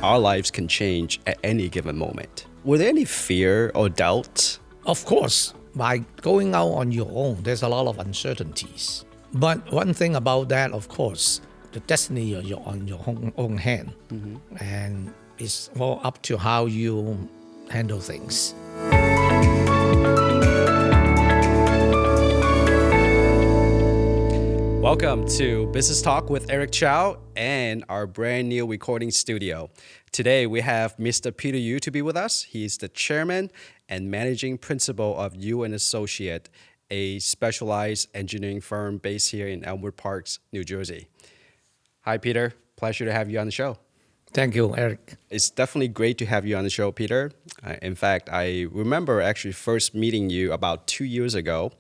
our lives can change at any given moment. Were there any fear or doubt? Of course, by going out on your own, there's a lot of uncertainties. But one thing about that, of course, the destiny you're on your own hand. And it's all up to how you handle things. Welcome to Business Talk with Eric Chau and our brand new recording studio. Today we have Mr. Peter Yu to be with us. He's the chairman and managing principal of Yu & Associate, a specialized engineering firm based here in Elmwood Parks, New Jersey. Hi, Peter. Pleasure to have you on the show. Thank you, Eric. It's definitely great to have you on the show, Peter. In fact, I remember actually first meeting you about 2 years ago.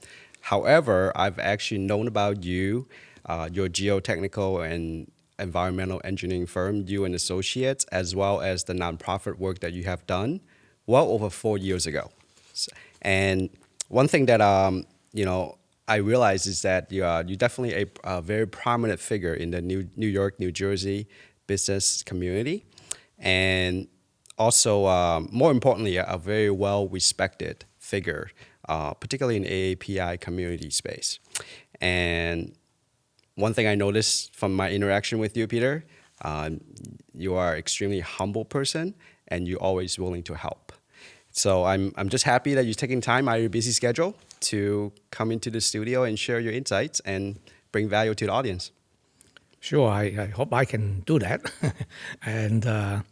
However, I've actually known about you, your geotechnical and environmental engineering firm, Yu & Associates, as well as the nonprofit work that you have done well over 4 years ago. And one thing that I realized is that you're definitely a very prominent figure in the New York, New Jersey business community, and also, more importantly, a very well-respected figure, particularly in AAPI community space. And one thing I noticed from my interaction with you, Peter, you are an extremely humble person, and you're always willing to help. So I'm just happy that you're taking time out of your busy schedule to come into the studio and share your insights and bring value to the audience. Sure, I hope I can do that. And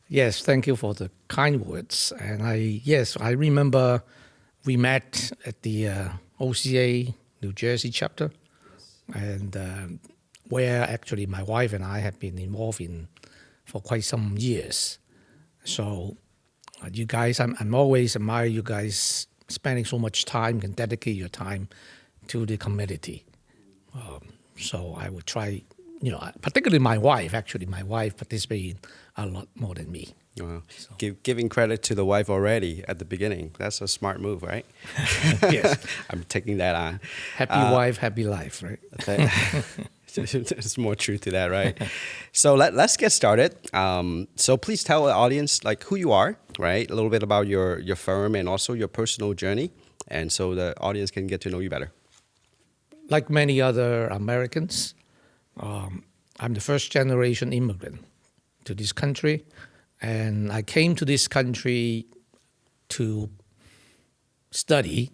yes, thank you for the kind words. And I remember we met at the OCA New Jersey chapter, and where actually my wife and I have been involved in for quite some years. So you guys, I'm always admire you guys spending so much time, can dedicate your time to the community. So I would try, particularly my wife participated a lot more than me. Wow. So. Giving credit to the wife already at the beginning. That's a smart move, right? Yes. I'm taking that on. Happy wife, happy life, right? There's more truth to that, right? So let's get started. So please tell the audience who you are, right? A little bit about your firm and also your personal journey, and so the audience can get to know you better. Like many other Americans, I'm the first generation immigrant to this country. And I came to this country to study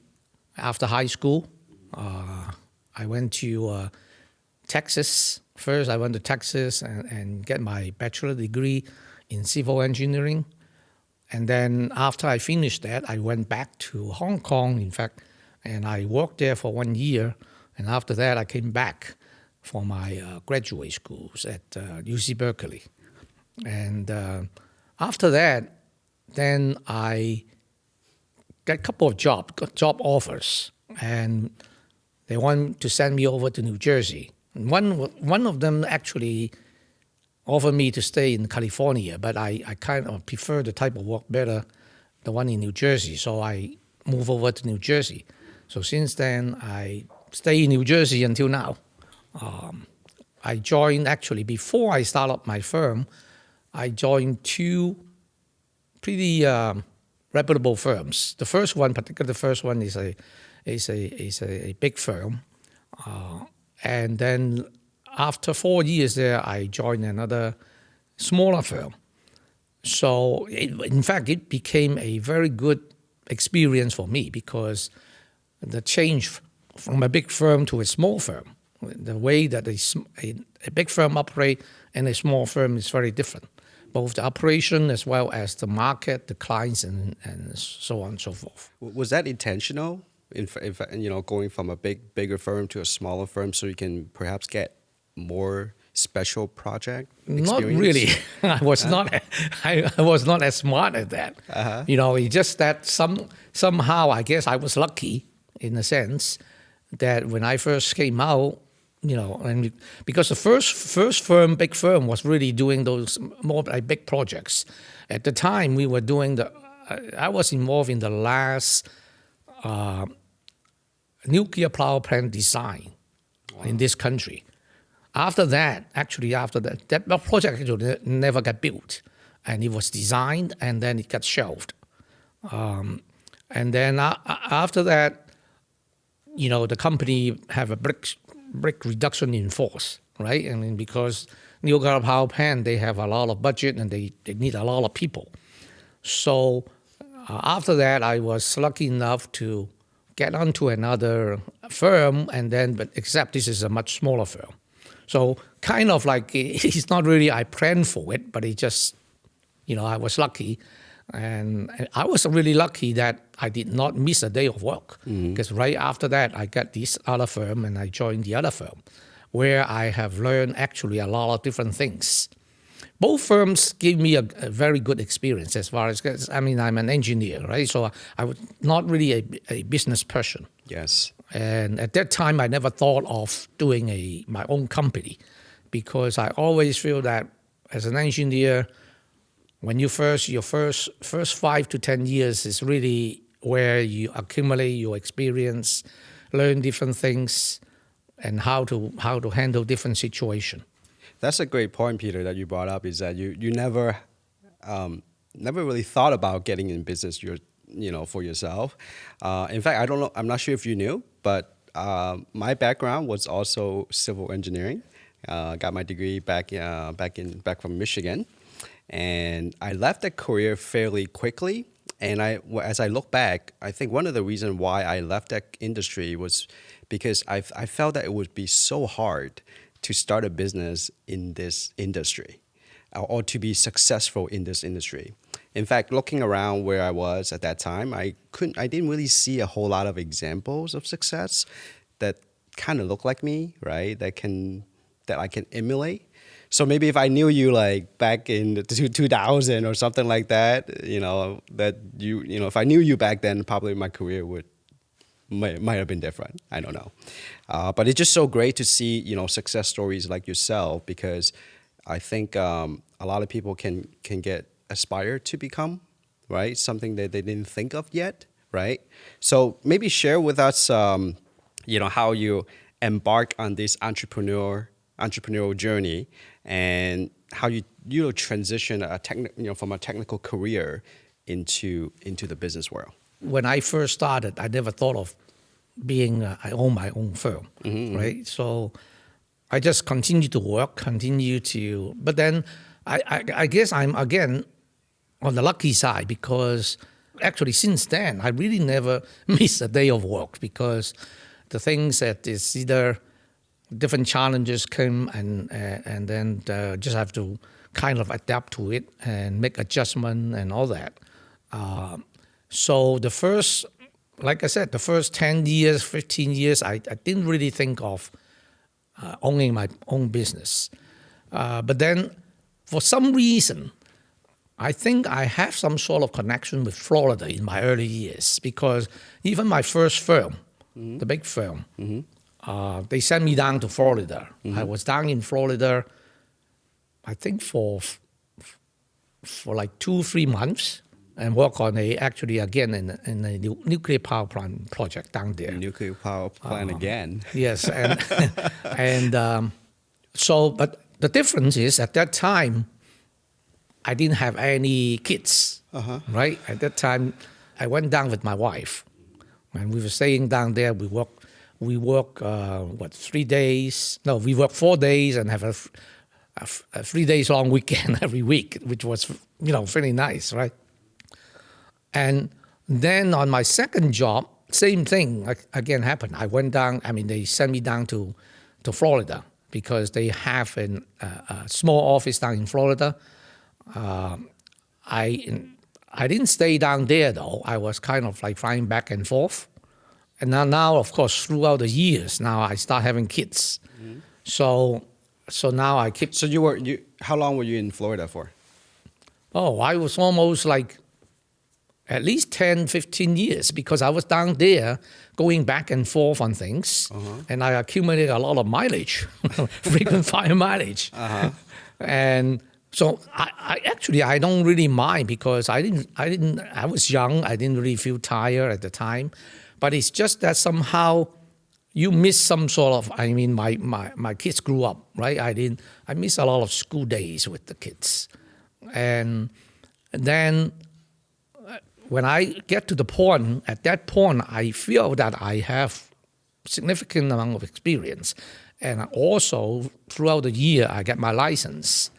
after high school. I went to Texas. First, I went to Texas and get my bachelor degree in civil engineering. And then after I finished that, I went back to Hong Kong, in fact, and I worked there for 1 year. And after that, I came back for my graduate schools at UC Berkeley. And after that, then I got a couple of job offers, and they want to send me over to New Jersey. And one of them actually offered me to stay in California, but I kind of prefer the type of work better, the one in New Jersey. So I moved over to New Jersey. So since then, I stay in New Jersey until now. I joined, actually, before I started up my firm, I joined two pretty reputable firms. The first one is a big firm, and then after 4 years there, I joined another smaller firm. So in fact, it became a very good experience for me because the change from a big firm to a small firm, the way that a big firm operates and a small firm is very different. Both the operation as well as the market, the clients, and so on and so forth. Was that intentional? If going from a bigger firm to a smaller firm, so you can perhaps get more special project experience? Not really. I was not as smart at that. It's just that somehow I guess I was lucky in a sense that when I first came out, and because the first big firm was really doing those more big projects. At the time, we were doing I was involved in the last nuclear power plant design in this country. After that, that project actually never got built. and it was designed, and then it got shelved. And then after that, the company have a brick reduction in force, right? I mean, because nuclear power plant, they have a lot of budget and they need a lot of people. So after that, I was lucky enough to get onto another firm, but except this is a much smaller firm. So kind of like, it's not really I planned for it, but it just, I was lucky. And I was really lucky that I did not miss a day of work, because right after that, I got this other firm and I joined the other firm, where I have learned actually a lot of different things. Both firms gave me a very good experience as far as, I'm an engineer, right? So I was not really a business person. Yes. And at that time, I never thought of doing my own company, because I always feel that as an engineer, when your first 5 to 10 years is really where you accumulate your experience, learn different things, and how to handle different situations. That's a great point, Peter, that you brought up, is that you never really thought about getting in business for yourself. In fact, I don't know, I'm not sure if you knew, but my background was also civil engineering. Got my degree back from Michigan. And I left that career fairly quickly. And as I look back, I think one of the reasons why I left that industry was because I felt that it would be so hard to start a business in this industry, or to be successful in this industry. In fact, looking around where I was at that time, I didn't really see a whole lot of examples of success that kind of look like me, right? That I can emulate. So maybe if I knew you like back in 2000 or something like that, if I knew you back then, probably my career might have been different. I don't know. But it's just so great to see, success stories like yourself, because I think a lot of people can aspire to become, right? Something that they didn't think of yet, right? So maybe share with us, how you embark on this entrepreneurial journey, and how you transition from a technical career into the business world. When I first started, I never thought of I own my own firm, right? So I just continue to work, but then I guess I'm again on the lucky side, because actually since then, I really never miss a day of work, because the things that is either different challenges come and then just have to kind of adapt to it and make adjustment and all that. So like I said, the first 10 years, 15 years, I didn't really think of owning my own business. But then for some reason, I think I have some sort of connection with Florida in my early years, because even my first firm, the big firm, they sent me down to Florida. I was down in Florida, I think for like 2-3 months, and work on in a nuclear power plant project down there. Nuclear power plant again. Yes, and but the difference is at that time, I didn't have any kids, right? At that time, I went down with my wife, and we were staying down there. We work 3 days? No, we work 4 days and have a 3 days long weekend every week, which was really nice, right? And then on my second job, same thing again happened. I went down. They sent me down to Florida, because they have a small office down in Florida. I didn't stay down there though. I was kind of like flying back and forth. And now, of course, throughout the years, now I start having kids. So now I keep. So how long were you in Florida for? Oh, I was almost like at least 10, 15 years, because I was down there going back and forth on things, and I accumulated a lot of mileage, frequent flyer mileage. And so I don't really mind, because I was young, I didn't really feel tired at the time, but it's just that somehow you miss some sort of, my kids grew up, right? I miss a lot of school days with the kids. And then when I get to the point, at that point, I feel that I have significant amount of experience. And also, throughout the year, I get my license.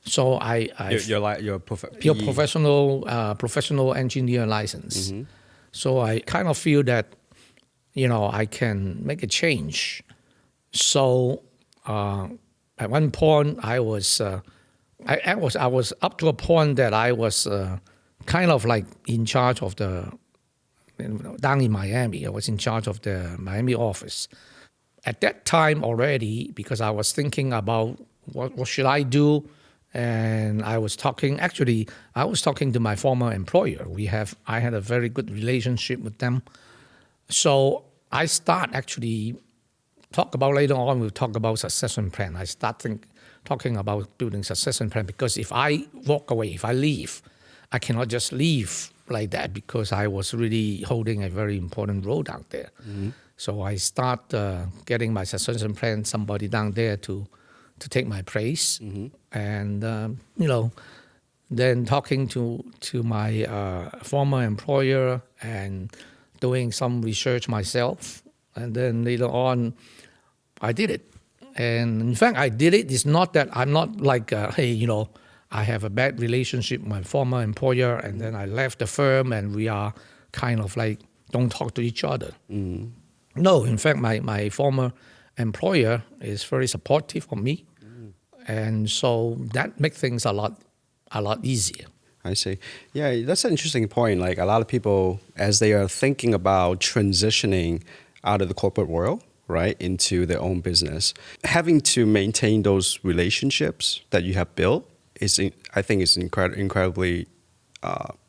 So Your pure professional engineer license. So I kind of feel that, I can make a change. So at one point, I was up to a point that I was kind of like in charge of down in Miami. I was in charge of the Miami office. At that time already, because I was thinking about what should I do, and I was talking to my former employer. I had a very good relationship with them. So I start actually later on, we'll talk about succession plan. I start talking about building succession plan, because if I walk away, if I leave, I cannot just leave like that, because I was really holding a very important role down there. So I start getting my succession plan, somebody down there to take my place. And, then talking to my former employer and doing some research myself. And then later on, I did it. And in fact, I did it. It's not that I'm not like, I have a bad relationship with my former employer, and then I left the firm and we are kind of like don't talk to each other. No, in fact, my former employer is very supportive of me. And so that makes things a lot easier. I see. Yeah, that's an interesting point. Like a lot of people, as they are thinking about transitioning out of the corporate world, right, into their own business, having to maintain those relationships that you have built I think is incredibly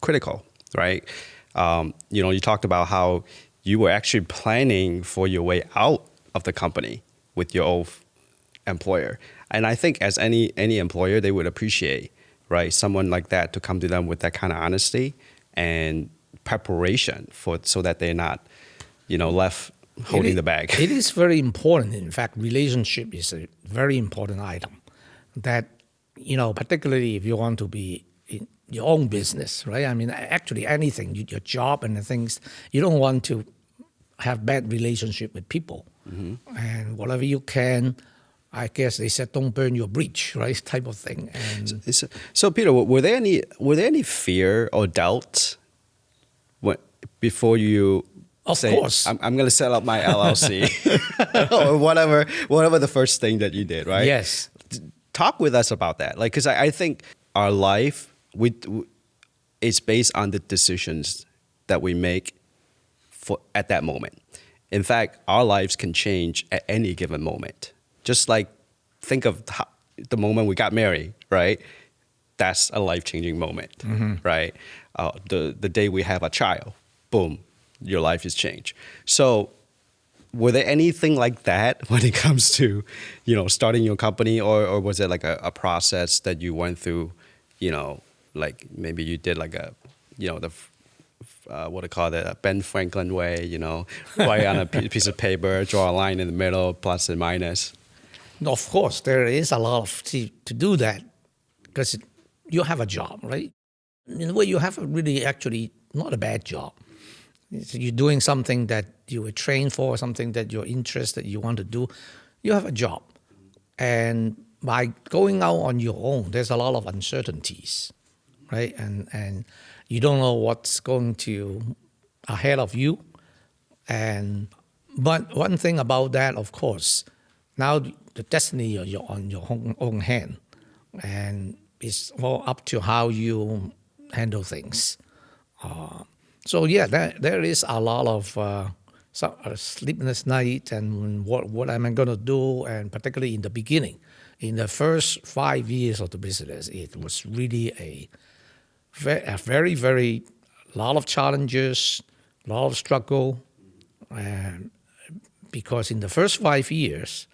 critical, right? You talked about how you were actually planning for your way out of the company with your old employer. And I think as any employer, they would appreciate, right, someone like that to come to them with that kind of honesty and preparation so that they're not, left holding the bag. It is very important. In fact, relationship is a very important item that, particularly if you want to be in your own business, right? I mean, actually anything, your job and the things, you don't want to have bad relationship with people. And whatever you can, I guess they said, don't burn your bridge, right? Type of thing. And so Peter, were there any fear or doubt before you of course I'm going to set up my LLC or whatever the first thing that you did, right? Yes. Talk with us about that, like, because I think our life is based on the decisions that we make at that moment. In fact, our lives can change at any given moment. Just like think of the moment we got married, right? That's a life-changing moment, right? The day we have a child, boom, your life is changed. So were there anything like that when it comes to, starting your company, or was it like a process that you went through, like maybe you did like what do call that, Ben Franklin way, write on a piece of paper, draw a line in the middle, plus and minus? Of course, there is a lot to do that, because you have a job, right? In a way, you have a really actually not a bad job. You're doing something that you were trained for, something that you're interested, you want to do. You have a job. And by going out on your own, there's a lot of uncertainties, right? And you don't know what's going to ahead of you. But one thing about that, of course, now the destiny you're on your own hand, and it's all up to how you handle things. So yeah, there is a lot of sleepless night and what am I going to do, and particularly in the beginning, in the first 5 years of the business, it was really a very, very lot of challenges, a lot of struggle, and because in the first 5 years,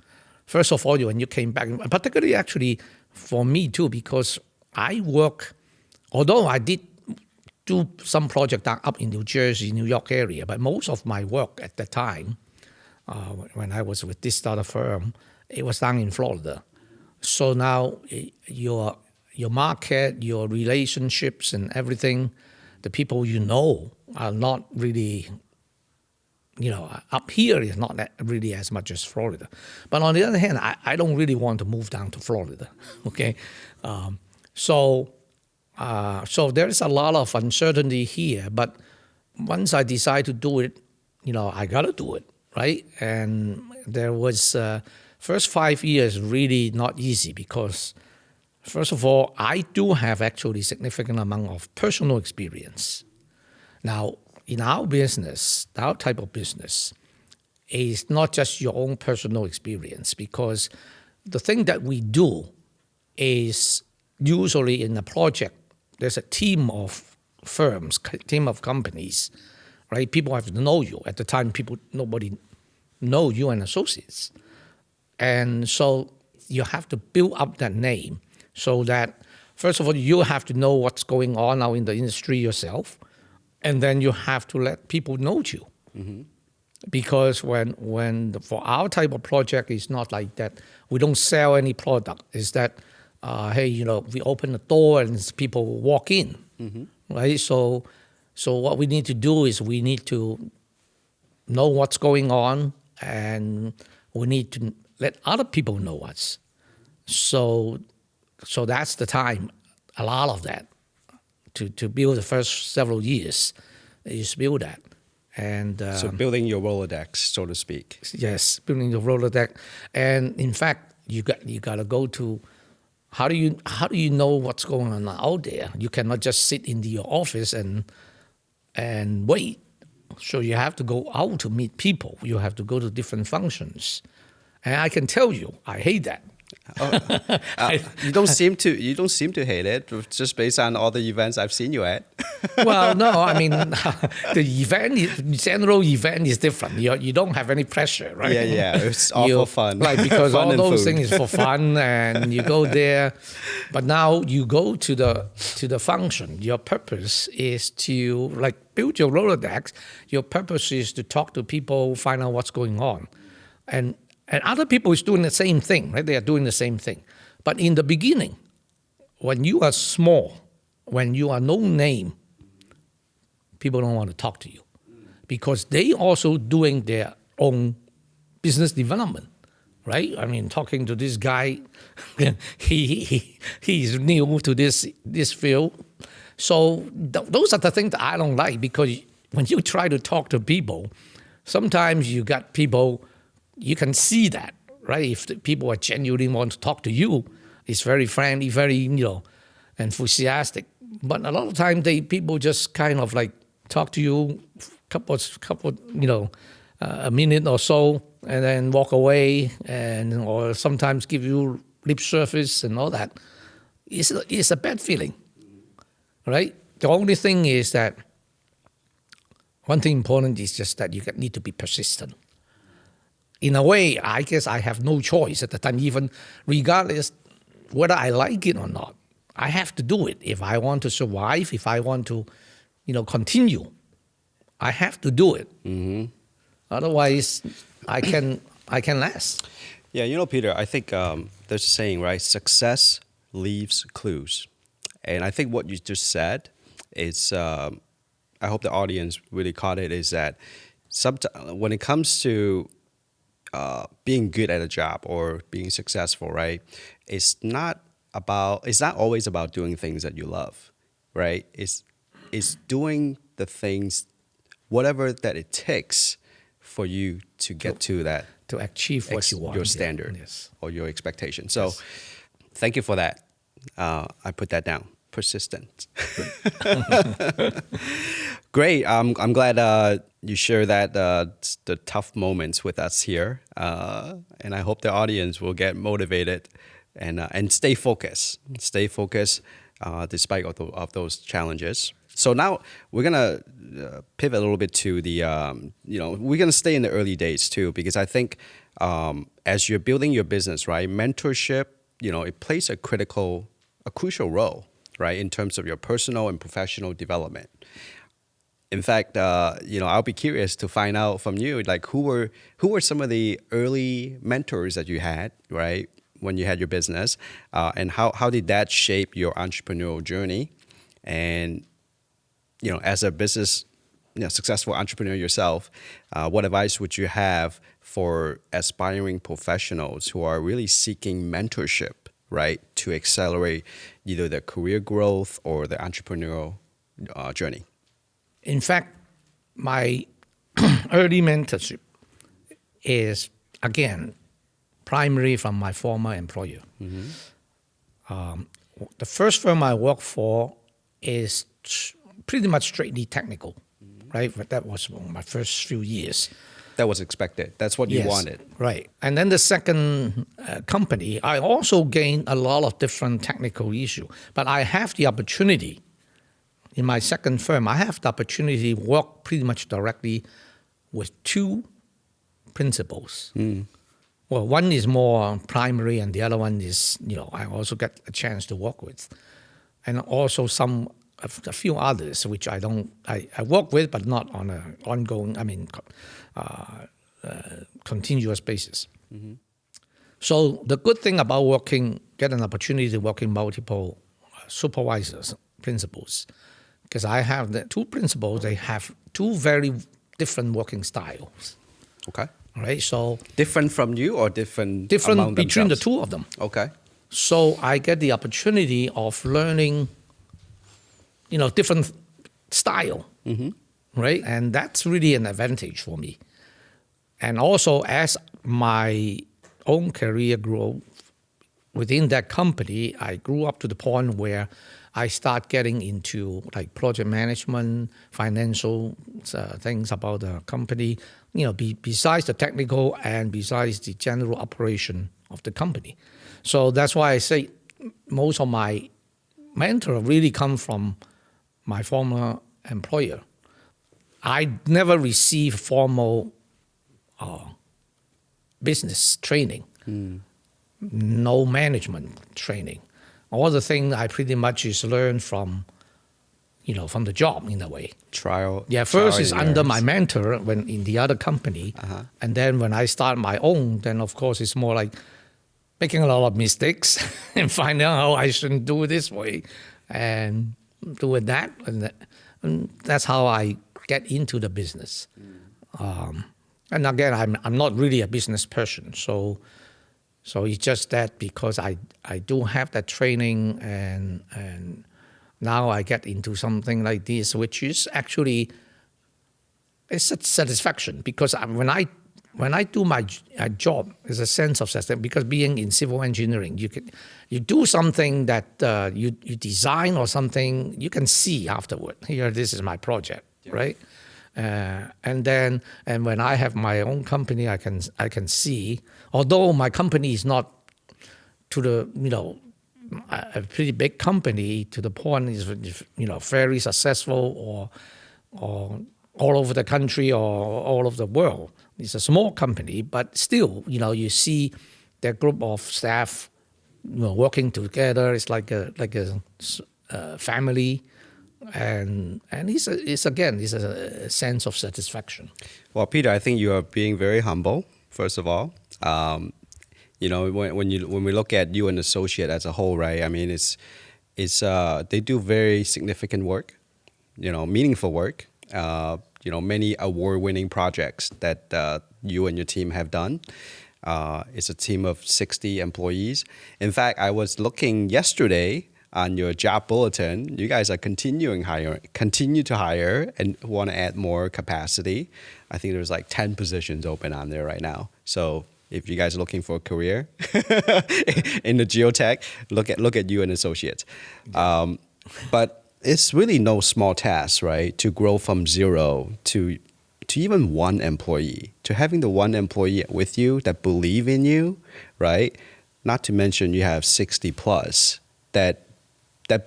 first of all, when you came back, particularly actually for me too, because I work, although I did do some project up in New Jersey, New York area, but most of my work at the time, when I was with this startup firm, it was down in Florida. So now your market, your relationships, and everything, the people you know are not really, up here is not really as much as Florida. But on the other hand, I don't really want to move down to Florida. Okay, so there is a lot of uncertainty here. But once I decide to do it, I gotta do it, right? And there was first 5 years really not easy because, first of all, I do have actually significant amount of personal experience. Now, in our business, our type of business, is not just your own personal experience, because the thing that we do is usually in a project, there's a team of firms, team of companies, right? People have to know you. At the time, nobody know you and associates. And so you have to build up that name so that, first of all, you have to know what's going on now in the industry yourself. And then you have to let people know you. Mm-hmm. Because for our type of project, it's not like that. We don't sell any product. It's that, hey, we open the door and people walk in, mm-hmm. right? So what we need to do is we need to know what's going on, and we need to let other people know us. So that's the time, a lot of that. To build the first several years, is build that. And so building your Rolodex, so to speak. Yes, building your Rolodex. And in fact, you got to go to, how do you know what's going on out there? You cannot just sit in your office and wait. So you have to go out to meet people. You have to go to different functions. And I can tell you, I hate that. You don't seem to hate it, just based on all the events I've seen you at. Well, no, I mean, general event is different. You don't have any pressure, right? Yeah, it's all for fun. Right, because fun all those food. things is for fun, and you go there. But now you go to the function. Your purpose is to build your Rolodex. Your purpose is to talk to people, find out what's going on, and other people is doing the same thing, right? They are doing the same thing. But in the beginning, when you are small, when you are no name, people don't want to talk to you because they also doing their own business development, right? I mean, talking to this guy, he's new to this field. So those are the things that I don't like, because when you try to talk to people, sometimes you got people. You can see that, right? If the people are genuinely want to talk to you, it's very friendly, very, enthusiastic. But a lot of times people just kind of talk to you couple, a minute or so, and then walk away, or sometimes give you lip service and all that. It's a bad feeling, right? The only thing is that one thing important is just that you need to be persistent. In a way, I guess I have no choice at the time, even regardless whether I like it or not. I have to do it if I want to survive, if I want to, continue. I have to do it. Mm-hmm. Otherwise, I can last. Yeah, Peter, I think there's a saying, right? Success leaves clues. And I think what you just said is, I hope the audience really caught it, is that when it comes to being good at a job or being successful, right? It's not always about doing things that you love, right? It's doing the things, whatever that it takes for you to get to that, to achieve what you want, your standard, yes, or your expectation. So, thank you for that. I put that down. Persistent. Great. I'm glad you share that the tough moments with us here, and I hope the audience will get motivated and stay focused. Stay focused despite of those challenges. So now we're gonna pivot a little bit to the we're gonna stay in the early days too, because I think as you're building your business, right, mentorship, it plays a crucial role, right, in terms of your personal and professional development. In fact, I'll be curious to find out from you, who were some of the early mentors that you had, right, when you had your business, and how did that shape your entrepreneurial journey? And as a business, successful entrepreneur yourself, what advice would you have for aspiring professionals who are really seeking mentorship, right, to accelerate either their career growth or their entrepreneurial journey? In fact, my early mentorship is, again, primary from my former employer. The first firm I worked for is pretty much strictly technical, right? But that was my first few years. That was expected. That's what you wanted. Right. And then the second company, I also gained a lot of different technical issues. But I have the opportunity, in my second firm, I have the opportunity to work pretty much directly with two principals. Well, one is more primary and the other one is, I also get a chance to work with. And also a few others, which I work with, but not on an ongoing, continuous basis. So the good thing about get an opportunity to work in multiple supervisors, principals, because I have the two principals, they have two very different working styles. Okay. All right, so different from you or different between themselves? the two of them. Okay. So I get the opportunity of learning, different style, right? And that's really an advantage for me. And also, as my own career grew within that company, I grew up to the point where I start getting into like project management, financial things about the company, besides the technical and besides the general operation of the company. So that's why I say most of my mentor really come from my former employer. I never received formal business training, no management training. All the things I pretty much is learned from the job in a way. Trial. Yeah, first is under my mentor when in the other company. And then when I start my own, then of course it's more like making a lot of mistakes and finding out how I shouldn't do it this way and do it that. And that's how I get into the business. And again, I'm not really a business person. So it's just that because I do have that training and now I get into something like this, which is actually it's a satisfaction because when I do my job, there's a sense of satisfaction because being in civil engineering, you do something that you design or something you can see afterward. Here, this is my project, right? And when I have my own company, I can see. Although my company is not to the a pretty big company to the point is very successful or all over the country or all over the world. It's a small company, but still you see that group of staff working together. It's like a family. And it's a sense of satisfaction. Well, Peter, I think you are being very humble. First of all, when we look at you and associate as a whole, right? I mean, it's they do very significant work, meaningful work. Many award-winning projects that you and your team have done. It's a team of 60 employees. In fact, I was looking yesterday on your job bulletin. You guys are continue to hire and want to add more capacity. I think there's like 10 positions open on there right now. So if you guys are looking for a career in the geotech, look at you and associates. But it's really no small task, right? To grow from zero to even one employee, to having the one employee with you that believe in you, right? Not to mention you have 60 plus that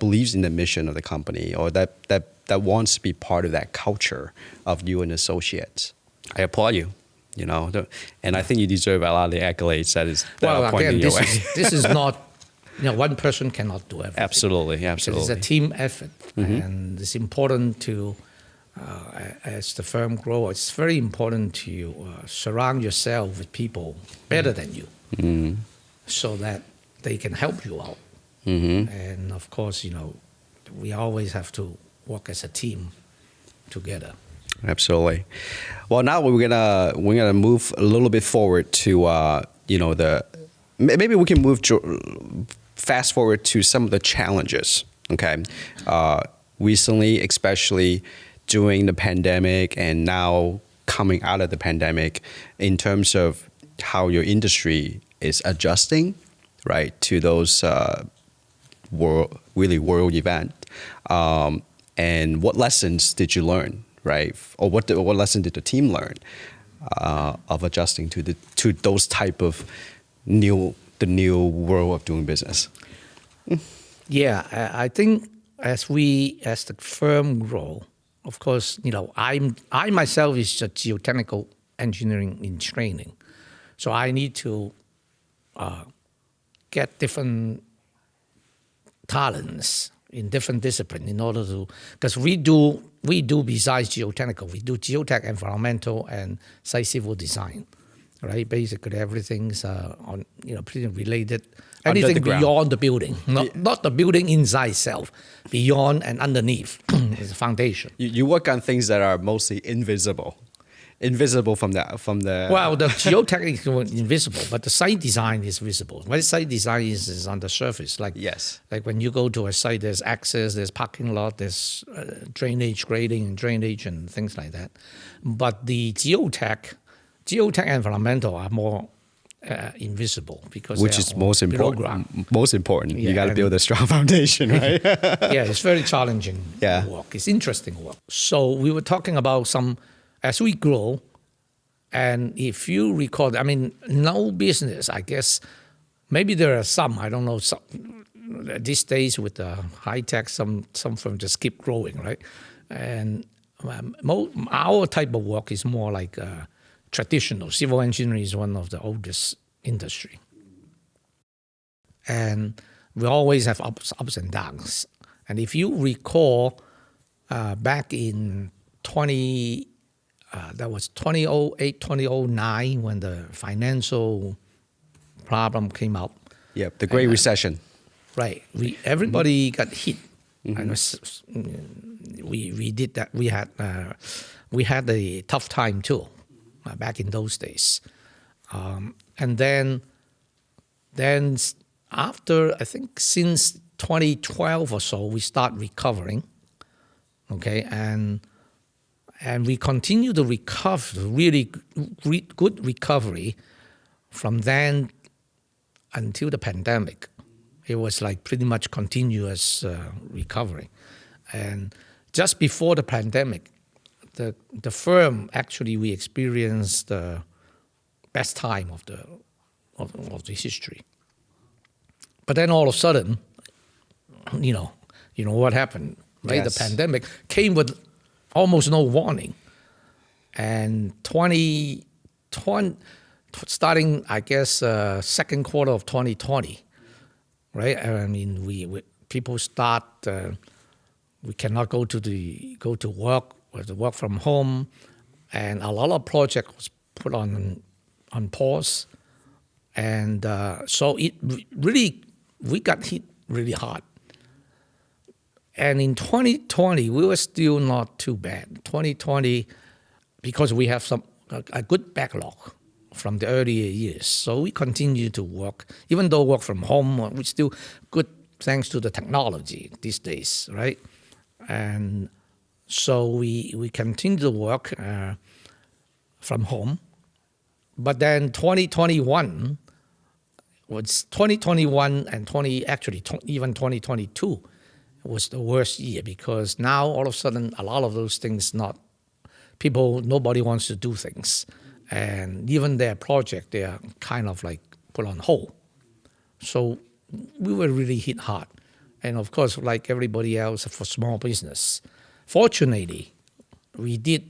believes in the mission of the company or that wants to be part of that culture of you and associates. I applaud you, and I think you deserve a lot of the accolades that are pointing your way. This is not, one person cannot do everything. Absolutely. It's a team effort, and it's important to, as the firm grows, it's very important to surround yourself with people better than you. so that they can help you out. And of course, we always have to work as a team together. Absolutely. Well, now we're gonna move a little bit forward to maybe we can fast forward to some of the challenges. Okay, recently, especially during the pandemic, and now coming out of the pandemic, in terms of how your industry is adjusting, right, to those world event, and what lessons did you learn, right, or what lesson did the team learn of adjusting to those type of the new world of doing business? Yeah, I think as the firm grow, of course, I myself is a geotechnical engineering in training, so I need to get different talents in different disciplines in order to, because we do besides geotechnical, we do geotech, environmental, and site civil design, right? Basically, everything's pretty related. Anything beyond the building, not the building inside itself, beyond and underneath is the foundation. You work on things that are mostly invisible from the. Well, the geotechnical is invisible, but the site design is visible. When site design is on the surface, like when you go to a site, there's access, there's parking lot, there's drainage, grading, and drainage, and things like that. But the geotech environmental are more invisible, because which is most important. Most important. You got to build a strong foundation, right? Yeah, it's very challenging work. It's interesting work. So we were talking about as we grow, and if you recall, no business, I guess, maybe there are some, I don't know, some, these days with the high tech, some firms just keep growing, right? And our type of work is more like traditional. Civil engineering is one of the oldest industry. And we always have ups and downs. And if you recall, back in 2008, 2009, when the financial problem came out. Yeah, the Great Recession. Right. Everybody got hit. And we did that. We had a tough time too, back in those days. And then after, I think since 2012 or so, we start recovering. Okay, and we continue to recover, really good recovery from then until the pandemic. It was like pretty much continuous recovery. And just before the pandemic, the firm, actually, we experienced the best time of the history. But then all of a sudden, you know what happened, right? Yes. The pandemic came with almost no warning. And starting, I guess, second quarter of 2020, right? We people start. We cannot go to work. We have to work from home, and a lot of projects was put on pause, and so it really, we got hit really hard. And in 2020, we were still not too bad. 2020, because we have a good backlog from the earlier years. So we continue to work, even though work from home, we still good thanks to the technology these days, right? And so we continue to work from home. But then 2021 and even 2022 was the worst year, because now all of a sudden a lot of those things nobody wants to do things. And even their project, they are kind of like put on hold. So we were really hit hard. And of course, like everybody else for small business, fortunately, we did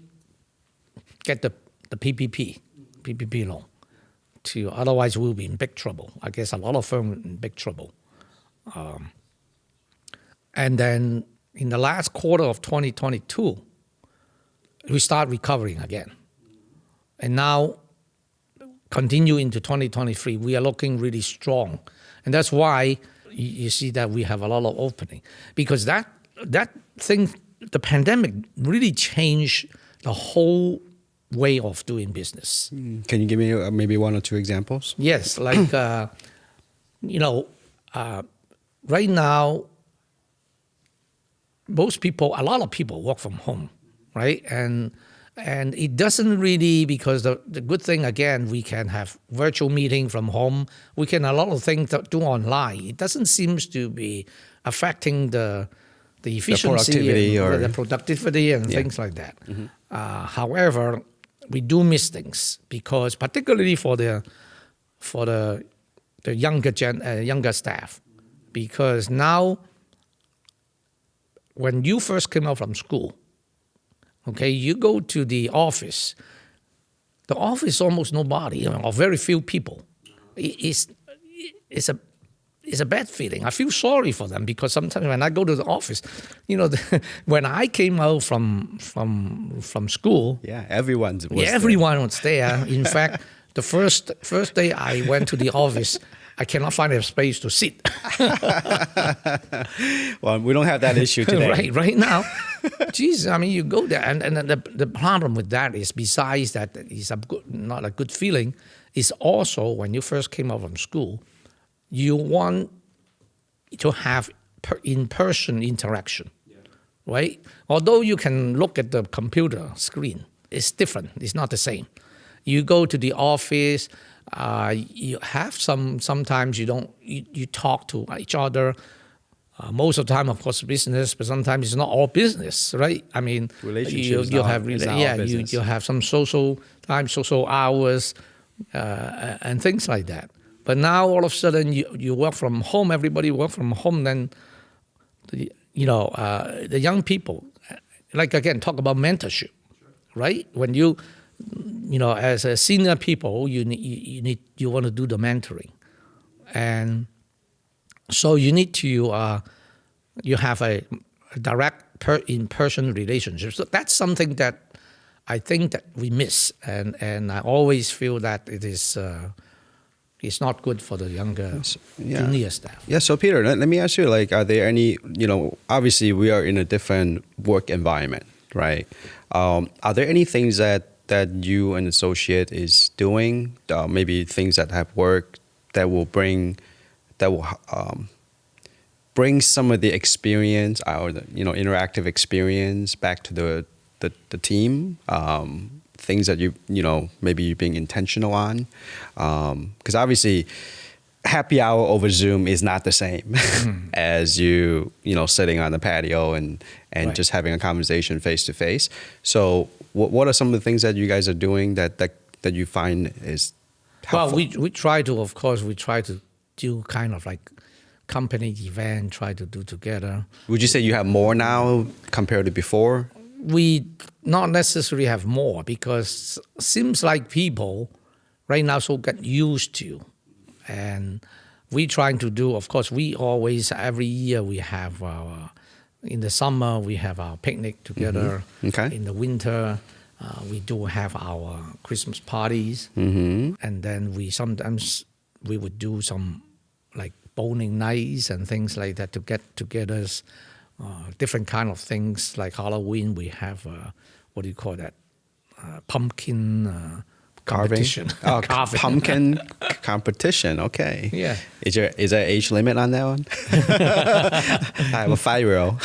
get the PPP loan. Otherwise, we'll be in big trouble. I guess a lot of firms in big trouble. And then in the last quarter of 2022, we start recovering again. And now continue into 2023, we are looking really strong. And that's why you see that we have a lot of opening. Because that thing, the pandemic really changed the whole way of doing business. Can you give me maybe one or two examples? Yes, like, right now, a lot of people work from home, right? And it doesn't really, because the good thing, again, we can have virtual meeting from home. We can a lot of things to do online. It doesn't seem to be affecting the efficiency, the productivity and things like that. Mm-hmm. However, we do miss things, because particularly for the younger staff, because now when you first came out from school, okay, you go to the office almost nobody, or very few people. It's a bad feeling. I feel sorry for them, because sometimes when I go to the office, when I came out from school, everyone was there. In fact, the first day I went to the office, I cannot find a space to sit. Well, we don't have that issue today. Right now. Geez, I mean, you go there, and the problem with that is, besides that it's not a good feeling, is also when you first came out from school, you want to have in-person interaction, right? Although you can look at the computer screen, it's different. It's not the same. You go to the office, you have sometimes you talk to each other. Most of the time, of course, business, but sometimes it's not all business, right? I mean, relationships you have some social time, social hours, and things like that. But now all of a sudden you work from home. Everybody work from home. Then the young people, like, again, talk about mentorship, right? When you as a senior people, you want to do the mentoring, and so you need to you have a direct in-person relationship. So that's something that I think that we miss, and I always feel that it is. It's not good for the younger junior staff. Yeah, so Peter, let me ask you, like, are there any, obviously we are in a different work environment, right? Are there any things that you and associate is doing, maybe things that have worked that will bring some of the experience or the interactive experience back to the team? Things that maybe you're being intentional on, because obviously happy hour over Zoom is not the same as you sitting on the patio and right. Just having a conversation face to face. So what are some of the things that you guys are doing that you find is helpful? Well, we try to do kind of like company event, try to do together. Would you say you have more now compared to before? We not necessarily have more, because it seems like people right now so get used to, and we trying to do, of course, we always, every year we have in the summer we have our picnic together. Mm-hmm. Okay. In the winter we do have our Christmas parties. Mm-hmm. And then we would do some like bowling nights and things like that to get together. Different kind of things, like Halloween, we have, what do you call that? Pumpkin competition. Oh, pumpkin competition, okay. Yeah. Is there an age limit on that one? I have a 5-year-old.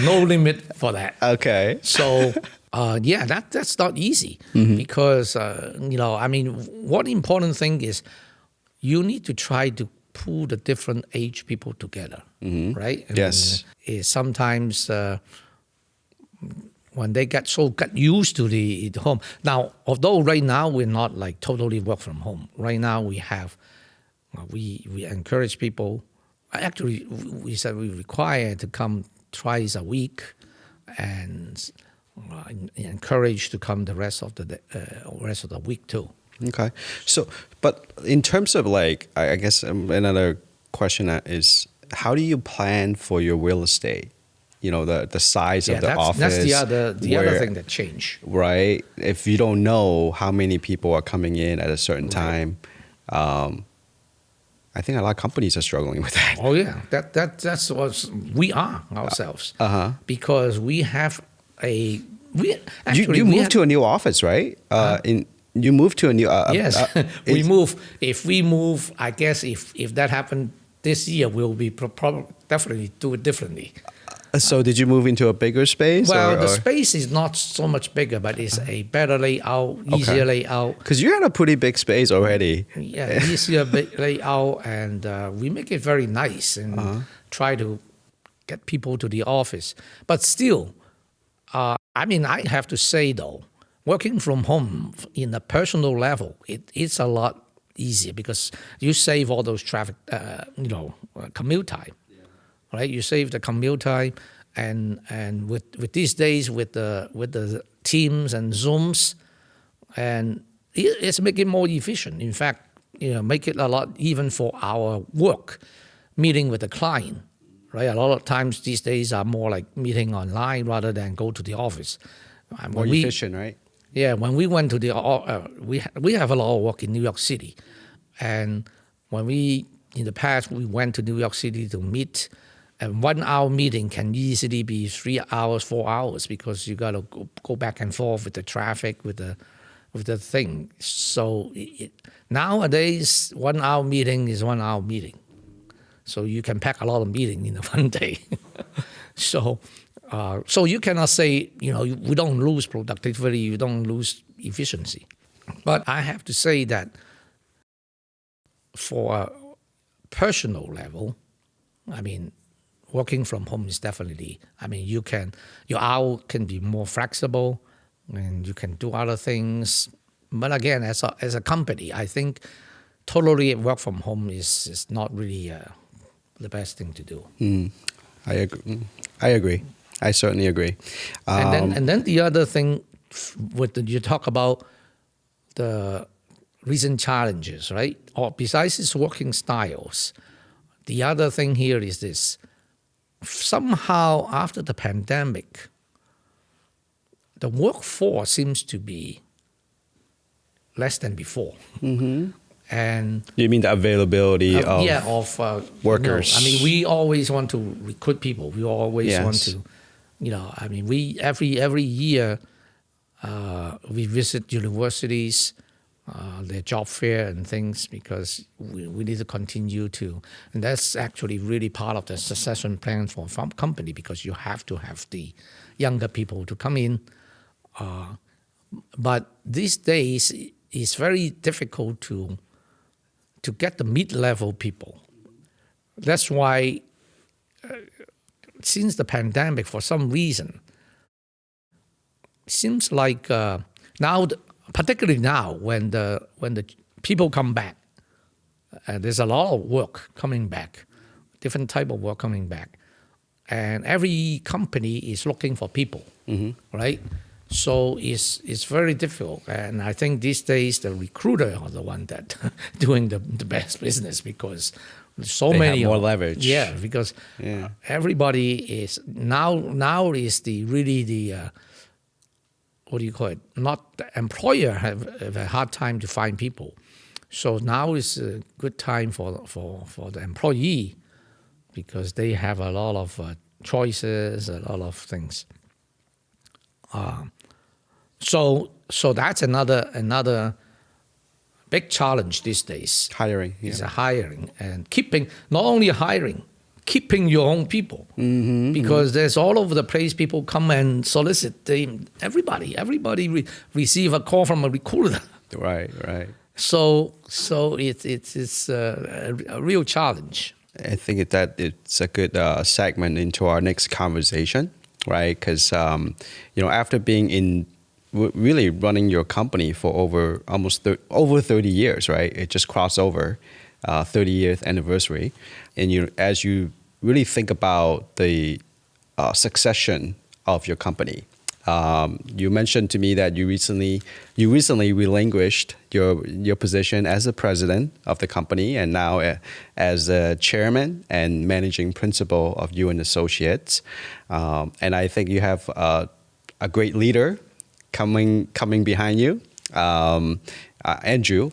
No limit for that. Okay. So, that's not easy, because, one important thing is you need to try to pull the different age people together, right? Yes. Sometimes when they get used to the home. Now, although right now we're not like totally work from home. Right now we have, we encourage people. Actually, we said we require to come twice a week, and encourage to come the rest of the week too. Okay. So, but in terms of like, I guess another question is, how do you plan for your real estate the size Yeah, of the office. that's the other where- thing that changed. Right. If you don't know how many people are coming in at a certain time, I think a lot of companies are struggling with that. Oh yeah, that's what we are ourselves. Because we have we actually You we moved have- to a new office, right? You moved to a new. Yes, we move. If we move, I guess if that happened this year, we'll be probably definitely do it differently. So did you move into a bigger space? Well, the space is not so much bigger, but it's a better layout, easier layout. Because you had a pretty big space already. Yeah, easier layout, and we make it very nice and try to get people to the office. But still, I mean, I have to say though, working from home in a personal level, it's a lot easier because you save all those traffic, commute time, right? You save the commute time, and with these days with the Teams and Zooms, and it's making it more efficient. In fact, make it a lot even for our work, meeting with the client, right? A lot of times these days are more like meeting online rather than go to the office. More efficient, right? Yeah, when we went to the we have a lot of work in New York City, and when in the past we went to New York City to meet, and 1 hour meeting can easily be 3 hours, 4 hours because you got to go back and forth with the traffic, with the thing. So nowadays 1 hour meeting is 1 hour meeting, so you can pack a lot of meeting in one day. So you cannot say, we don't lose productivity, you don't lose efficiency. But I have to say that for a personal level, I mean, working from home is definitely, your hour can be more flexible and you can do other things. But again, as a company, I think totally work from home is not really the best thing to do. I agree. I certainly agree. And then the other thing, you talk about the recent challenges, right? Or besides its working styles, the other thing here is this. Somehow after the pandemic, the workforce seems to be less than before. Mm-hmm. And you mean the availability of workers? We always want to recruit people. We always want to, we every year we visit universities, their job fair and things, because we need to continue to, and that's actually really part of the succession plan for a company, because you have to have the younger people to come in. But these days it's very difficult to get the mid-level people. That's why since the pandemic, for some reason, it seems like now, particularly now, when the people come back, there's a lot of work coming back, different type of work coming back, and every company is looking for people, right? So it's very difficult, and I think these days the recruiter are the one that doing the best business, because so they many have more leverage. Yeah, because everybody is now is the what do you call it? Not the employer have a hard time to find people, so now is a good time for the employee, because they have a lot of choices, a lot of things. So that's another big challenge these days. Hiring. Is hiring and keeping, not only hiring, keeping your own people. Because there's all over the place, people come and solicit. Everybody receive a call from a recruiter. Right. So it's a real challenge. I think that it's a good segment into our next conversation, right? Because after being really running your company for over 30 years, right? It just crossed over 30th anniversary, and as you really think about the succession of your company, You mentioned to me that you recently relinquished your position as the president of the company, and now as the chairman and managing principal of You and Associates. And I think you have a great leader coming behind you, Andrew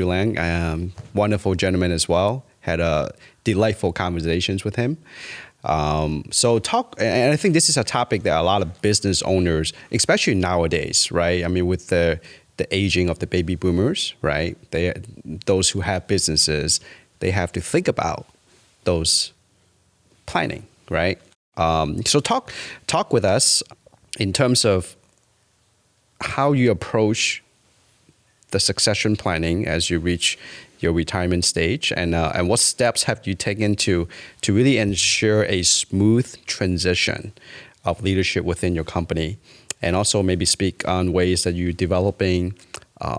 Lang, wonderful gentleman as well. Had delightful conversations with him. So and I think this is a topic that a lot of business owners, especially nowadays, right? I mean, with the aging of the baby boomers, right? Those who have businesses, they have to think about those planning, right? So talk with us in terms of how you approach the succession planning as you reach your retirement stage, and what steps have you taken to really ensure a smooth transition of leadership within your company, and also maybe speak on ways that you're developing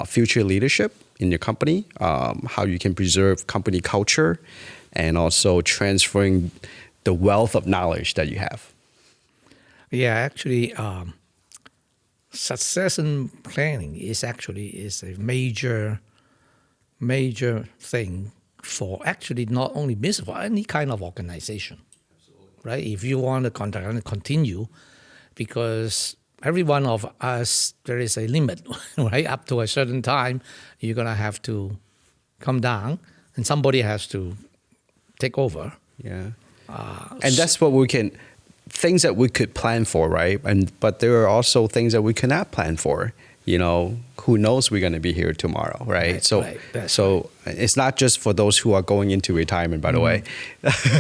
future leadership in your company, how you can preserve company culture, and also transferring the wealth of knowledge that you have. Yeah, actually, succession planning is a major thing for actually not only business, for any kind of organization. Absolutely. Right? If you want to continue, because every one of us, there is a limit, right? Up to a certain time, you're going to have to come down, and somebody has to take over. Yeah. And that's what things that we could plan for, right? But there are also things that we cannot plan for. You know, who knows we're going to be here tomorrow, right? So it's not just for those who are going into retirement, by the way.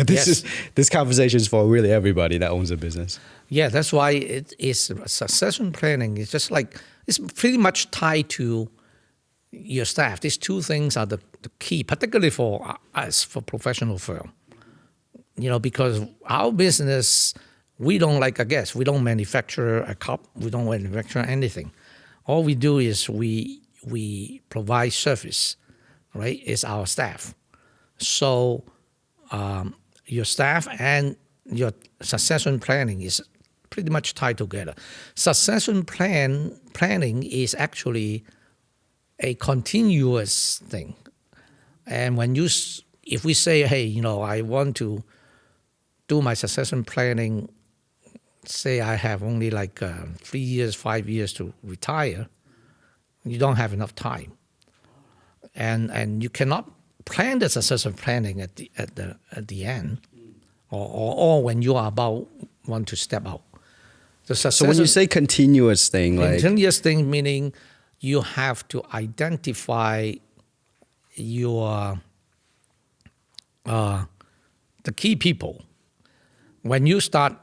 This conversation is for really everybody that owns a business. Yeah, that's why it is succession planning. It's just like, it's pretty much tied to your staff. These two things are the key, particularly for us, for professional firm. You know, because our business, we don't we don't manufacture a cup, we don't manufacture anything. All we do is we provide service, right? It's our staff. So your staff and your succession planning is pretty much tied together. Succession planning is actually a continuous thing. And if we say, hey, you know, I want to do my succession planning, say I have only 3 years, 5 years to retire, you don't have enough time, and you cannot plan the succession planning at the end, or when you are want to step out. So when you say continuous thing, meaning you have to identify your the key people when you start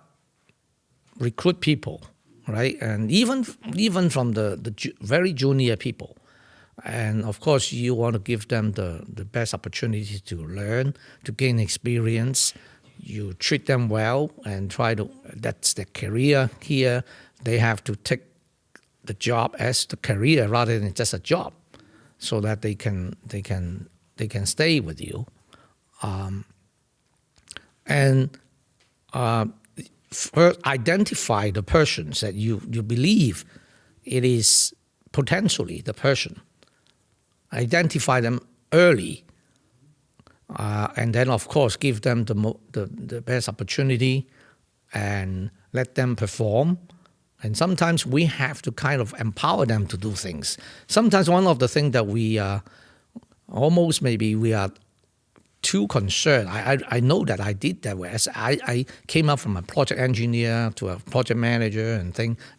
recruit people, right? And even from the very junior people. And of course, you want to give them the best opportunity to learn, to gain experience. You treat them well and that's their career here. They have to take the job as the career rather than just a job, so that they can stay with you. First, identify the persons that you believe it is potentially the person. Identify them early, and then of course give them the best opportunity and let them perform. And sometimes we have to kind of empower them to do things. Sometimes one of the things that we are too concerned. I know that I did that way. As I came up from a project engineer to a project manager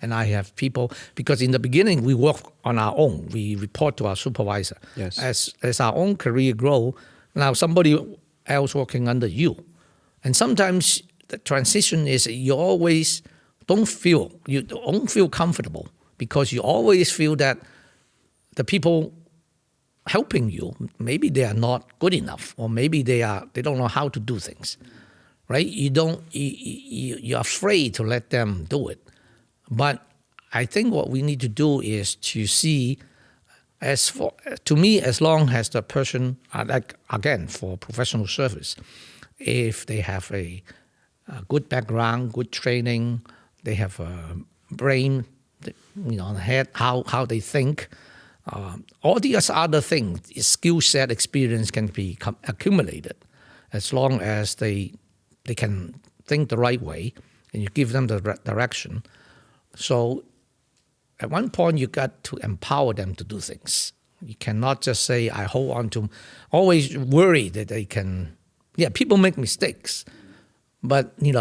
and I have people, because in the beginning we work on our own. We report to our supervisor. Yes. As our own career grow, now somebody else working under you. And sometimes the transition is you always don't feel comfortable, because you always feel that the people helping you, maybe they are not good enough, or maybe they don't know how to do things, right? You're afraid to let them do it. But I think what we need to do is to see, to me, as long as the person, again, for professional service, if they have a good background, good training, they have brain, head, how they think. All these other things, skill set, experience can be accumulated as long as they can think the right way and you give them the direction. So at one point, you got to empower them to do things. You cannot just say, I hold on to, always worry that they can, people make mistakes. But, you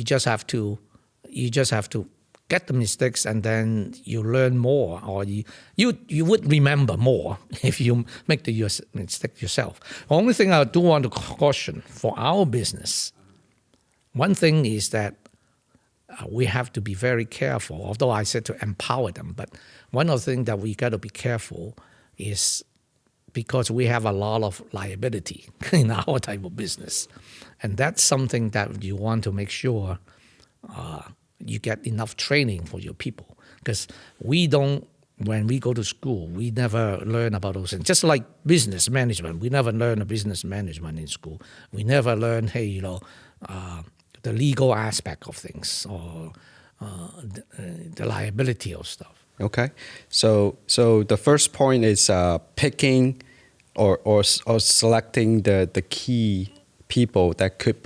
just have to get the mistakes and then you learn more, or you would remember more if you make the mistake yourself. The only thing I do want to caution for our business, one thing is that we have to be very careful, although I said to empower them, but one of the things that we got to be careful is because we have a lot of liability in our type of business. And that's something that you want to make sure you get enough training for your people. Because when we go to school, we never learn about those things. Just like business management, we never learn business management in school. We never learn, the legal aspect of things or the liability of stuff. Okay, so the first point is picking or selecting the key people that could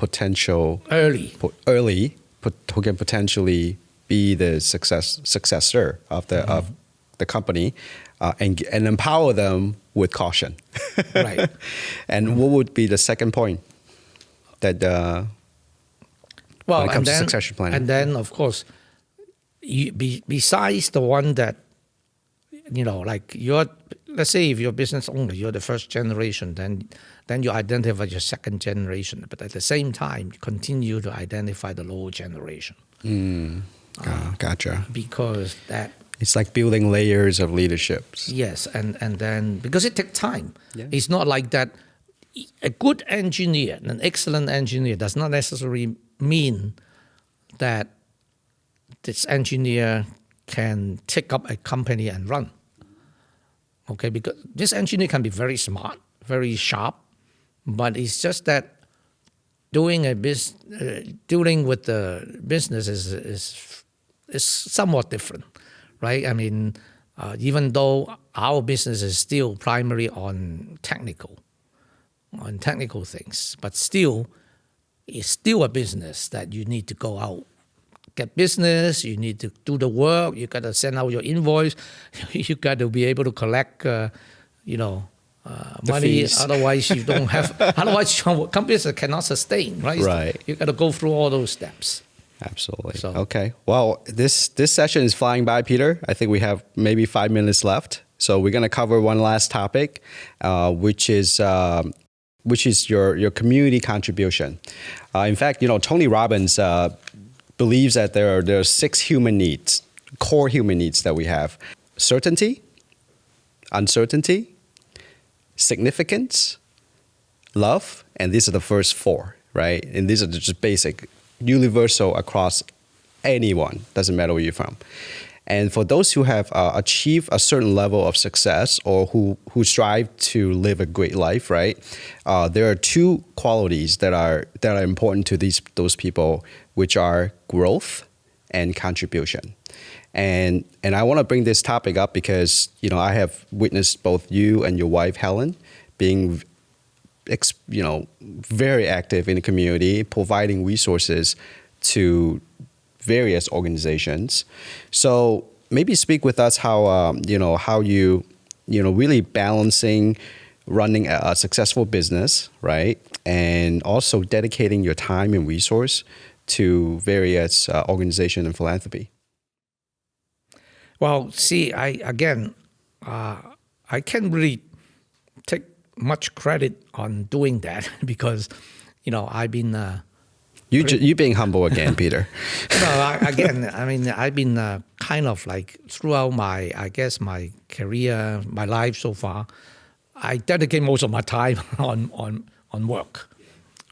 who can potentially be the successor of the company, and empower them with caution. Right. And what would be the second point that when it comes to succession planning? And then, of course, besides the one that, like let's say if you're a business owner, you're the first generation, then you identify your second generation. But at the same time, you continue to identify the lower generation. Gotcha. Because that... It's like building layers of leaderships. Yes, and then, because it takes time. Yeah. It's not like that. A good engineer, an excellent engineer, does not necessarily mean that this engineer can take up a company and run. Okay, because this engineer can be very smart, very sharp, but it's just that dealing with the business is somewhat different, right? I mean, even though our business is still primarily on technical things, but still, it's still a business that you need to go out, get business, you need to do the work, you got to send out your invoice, you got to be able to collect, money. Fees. Otherwise, you don't have. Otherwise, companies cannot sustain, right? Right. You got to go through all those steps. Absolutely. So. Okay. Well, this session is flying by, Peter. I think we have maybe 5 minutes left, so we're going to cover one last topic, which is your community contribution. In fact, Tony Robbins believes that there are 6 human needs, core human needs that we have: certainty, uncertainty, significance, love, and these are the first 4, right? And these are just basic, universal across anyone, doesn't matter where you're from. And for those who have achieved a certain level of success or who strive to live a great life, right? There are 2 qualities that are important to those people, which are growth and contribution. And I want to bring this topic up because I have witnessed both you and your wife Helen being very active in the community, providing resources to various organizations. So maybe speak with us how you really balancing running a successful business, right? And also dedicating your time and resource to various organization and philanthropy. Well, see, I can't really take much credit on doing that because, I've been... You being humble again, Peter. I've been kind of like throughout my career, my life so far, I dedicate most of my time on work.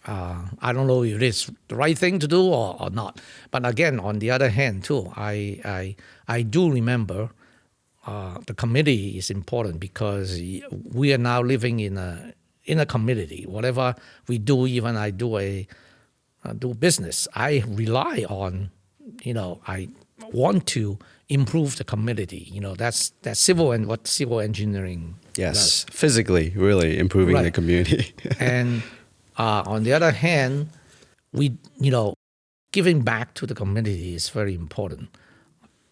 I don't know if it's the right thing to do or not. But again, on the other hand, too, I do remember the community is important because we are now living in a community. Whatever we do, even I do business, I rely on I want to improve the community. That's what civil engineering Yes, does. physically, really improving the Right. community. And on the other hand, giving back to the community is very important.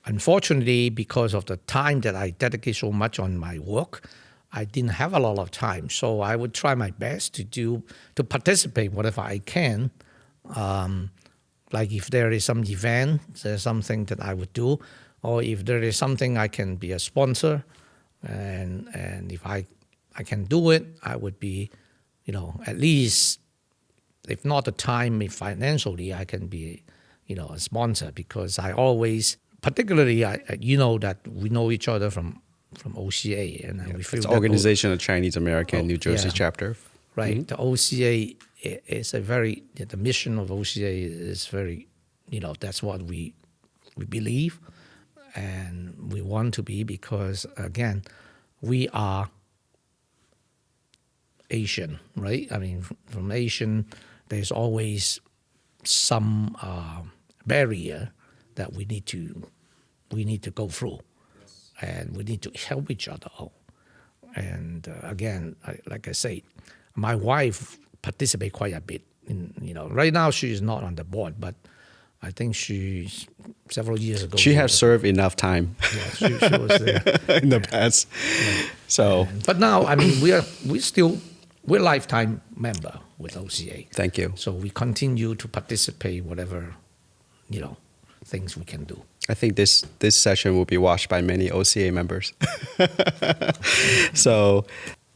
Unfortunately, because of the time that I dedicate so much on my work, I didn't have a lot of time. So I would try my best to participate whatever I can. Like if there is some event, there's something that I would do, or if there is something I can be a sponsor, and if I can do it, I would be, at least, if not the time, if financially, I can be, a sponsor, because I always, particularly, that we know each other from OCA, and we feel It's that Organization of Chinese American New Jersey yeah. chapter. Right. The OCA is the mission of OCA is very, that's what we believe and we want to be, because, again, we are Asian, right? I mean, from Asian, there's always some barrier that we need to go through, and we need to help each other out. And again, like I say, my wife participates quite a bit. Right now she is not on the board, but I think several years ago. She has served enough time Yeah, she was there. in the past. So But now, I mean, we're lifetime member with OCA. thank you. So we continue to participate whatever, things we can do. I think this session will be watched by many OCA members. So,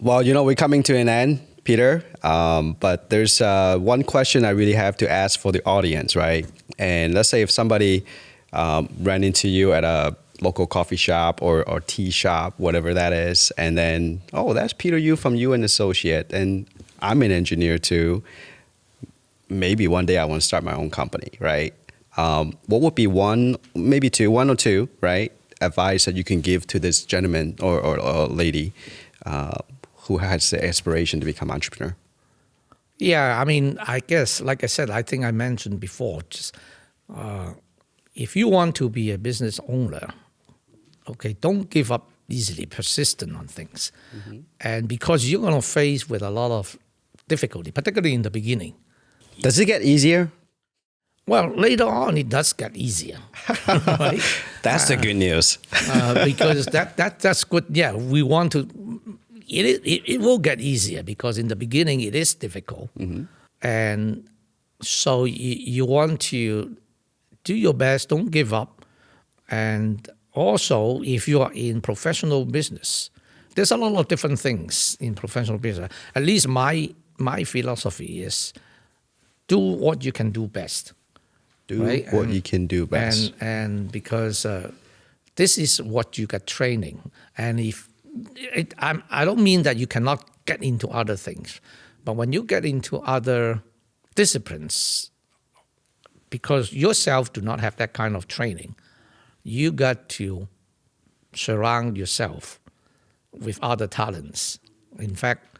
well, we're coming to an end, Peter. But there's one question I really have to ask for the audience, right? And let's say if somebody ran into you at a local coffee shop or tea shop, whatever that is, and then, oh, that's Peter Yu from Yu and Associate, and I'm an engineer too. Maybe one day I want to start my own company, right? What would be one or two, right, advice that you can give to this gentleman or lady who has the aspiration to become an entrepreneur? Yeah, I mean, I guess, like I said, I think I mentioned before, just if you want to be a business owner, okay, don't give up easily, persistent on things. Mm-hmm. And because you're going to face with a lot of difficulty, particularly in the beginning. Does it get easier? Well, later on, it does get easier. Right? That's the good news. Because that's good. Yeah, we want to. It will get easier, because in the beginning it is difficult, mm-hmm. And so you want to do your best. Don't give up. And also, if you are in professional business, there's a lot of different things in professional business. At least my philosophy is do what you can do best. Do what you can do best. And because this is what you get training. And I don't mean that you cannot get into other things, but when you get into other disciplines, because yourself do not have that kind of training, you got to surround yourself with other talents. In fact,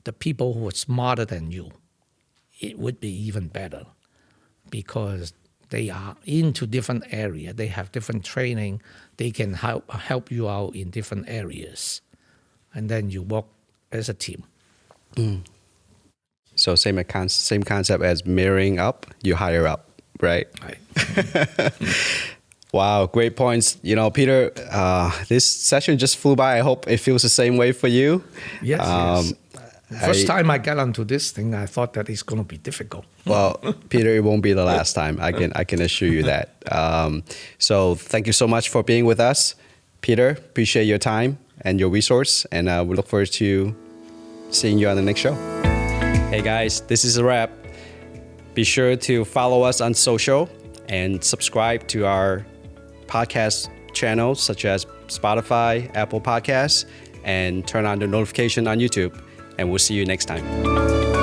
the people who are smarter than you, it would be even better, because they are into different areas. They have different training. They can help you out in different areas. And then you work as a team. Mm. So same concept as mirroring up, you hire up, right? Right. Wow, great points. Peter, this session just flew by. I hope it feels the same way for you. Yes. First time I got onto this thing, I thought that it's going to be difficult. Well, Peter, it won't be the last time. I can assure you that. So thank you so much for being with us, Peter. Appreciate your time and your resource, and we look forward to seeing you on the next show. Hey guys, this is a wrap. Be sure to follow us on social and subscribe to our podcast channels such as Spotify, Apple Podcasts, and turn on the notification on YouTube. And we'll see you next time.